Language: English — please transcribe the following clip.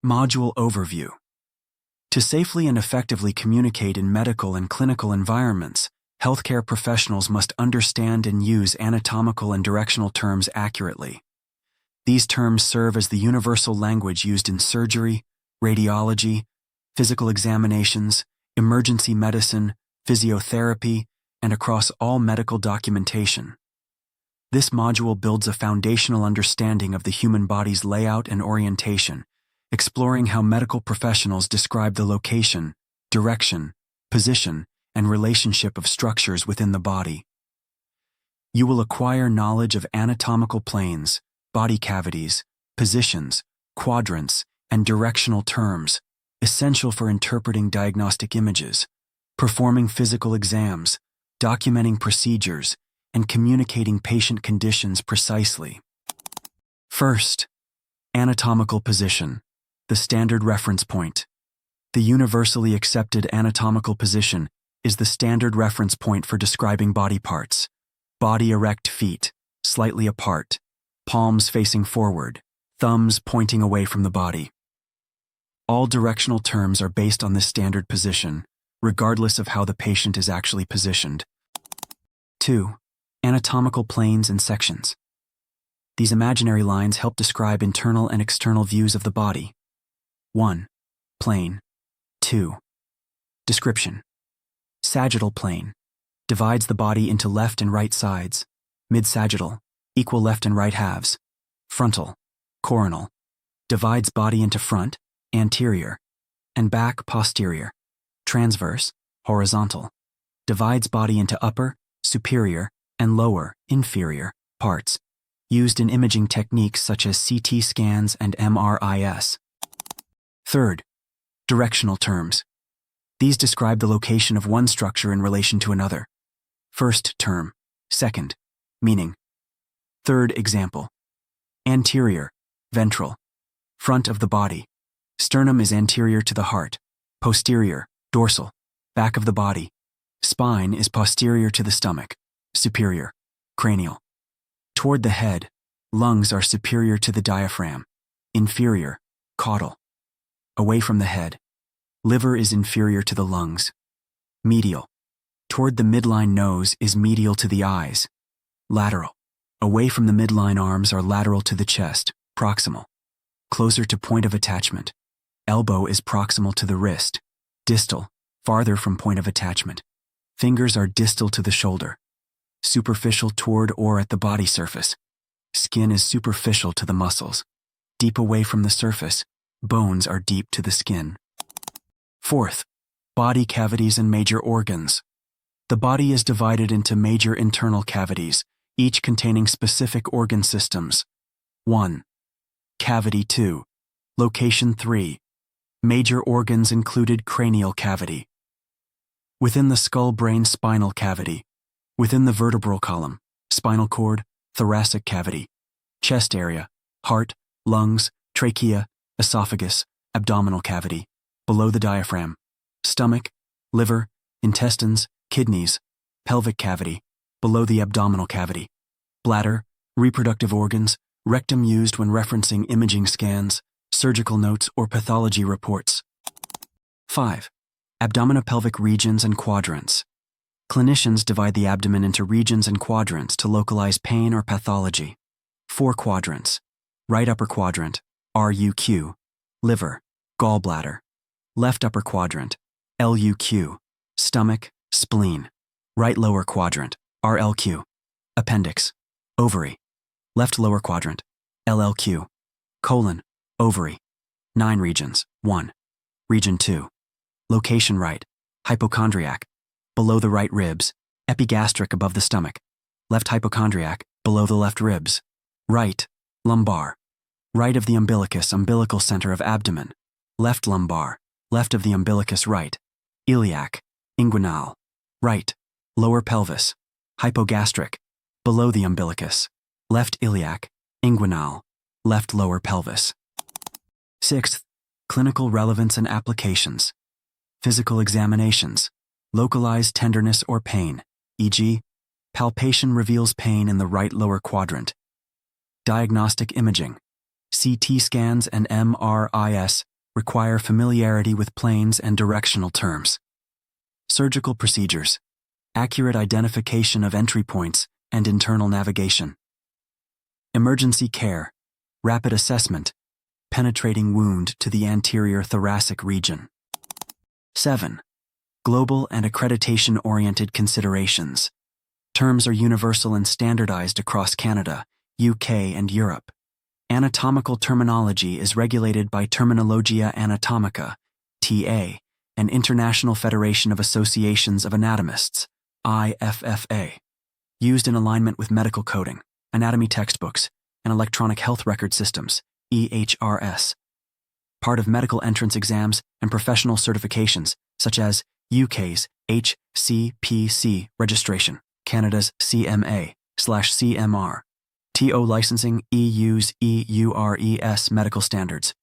Module Overview. To safely and effectively communicate in medical and clinical environments, healthcare professionals must understand and use anatomical and directional terms accurately. These terms serve as the universal language used in surgery, radiology, physical examinations, emergency medicine, physiotherapy, and across all medical documentation. This module builds a foundational understanding of the human body's layout and orientation, exploring how medical professionals describe the location, direction, position, and relationship of structures within the body. You will acquire knowledge of anatomical planes, body cavities, positions, quadrants, and directional terms, essential for interpreting diagnostic images, performing physical exams, documenting procedures, and communicating patient conditions precisely. First, anatomical position, the standard reference point. The universally accepted anatomical position is the standard reference point for describing body parts. Body erect, feet slightly apart, palms facing forward, thumbs pointing away from the body. All directional terms are based on this standard position, regardless of how the patient is actually positioned. 2. Anatomical planes and sections. These imaginary lines help describe internal and external views of the body. 1. Plane. 2. Description. Sagittal plane. Divides the body into left and right sides. Mid-sagittal. Equal left and right halves. Frontal. Coronal. Divides body into front, anterior, and back, posterior. Transverse. Horizontal. Divides body into upper, superior, and lower, inferior, parts. Used in imaging techniques such as CT scans and MRIs. Third, directional terms. These describe the location of one structure in relation to another. First term. Second, meaning. Third example. Anterior, ventral. Front of the body. Sternum is anterior to the heart. Posterior, dorsal. Back of the body. Spine is posterior to the stomach. Superior, cranial. Toward the head, lungs are superior to the diaphragm. Inferior, caudal. Away from the head, liver is inferior to the lungs. Medial. Toward the midline nose is medial to the eyes. Lateral. Away from the midline arms are lateral to the chest, proximal. Closer to point of attachment. Elbow is proximal to the wrist. Distal, farther from point of attachment. Fingers are distal to the shoulder. Superficial toward or at the body surface. Skin is superficial to the muscles. Deep away from the surface. Bones are deep to the skin. Fourth, body cavities and major organs. The body is divided into major internal cavities, each containing specific organ systems. 1. Cavity 2. Location 3. Major organs included cranial cavity. Within the skull-brain spinal cavity. Within the vertebral column, spinal cord, thoracic cavity. Chest area, heart, lungs, trachea, esophagus, abdominal cavity, below the diaphragm, stomach, liver, intestines, kidneys, pelvic cavity, below the abdominal cavity, bladder, reproductive organs, rectum used when referencing imaging scans, surgical notes, or pathology reports. 5. Abdominopelvic regions and quadrants. Clinicians divide the abdomen into regions and quadrants to localize pain or pathology. 4 quadrants. Right upper quadrant, RUQ, liver, gallbladder. Left upper quadrant, LUQ, stomach, spleen. Right lower quadrant, RLQ, appendix, ovary. Left lower quadrant, LLQ, colon, ovary. 9 regions. 1. Region 2. Location right, hypochondriac, below the right ribs, epigastric above the stomach. Left hypochondriac, below the left ribs. Right, lumbar. Right of the umbilicus, umbilical center of abdomen. Left lumbar, left of the umbilicus right. Iliac, inguinal. Right, lower pelvis. Hypogastric, below the umbilicus. Left iliac, inguinal. Left lower pelvis. 6th, clinical relevance and applications. Physical examinations. Localized tenderness or pain, e.g., palpation reveals pain in the right lower quadrant. Diagnostic imaging. CT scans and MRIs require familiarity with planes and directional terms. Surgical procedures, accurate identification of entry points and internal navigation. Emergency care, rapid assessment, penetrating wound to the anterior thoracic region. 7. Global and accreditation-oriented considerations. Terms are universal and standardized across Canada, UK, and Europe. Anatomical terminology is regulated by Terminologia Anatomica, TA, an International Federation of Associations of Anatomists, IFFA, used in alignment with medical coding, anatomy textbooks, and electronic health record systems, EHRS. Part of medical entrance exams and professional certifications, such as UK's HCPC registration, Canada's CMA/CMR, TO licensing, EU's EURES medical standards,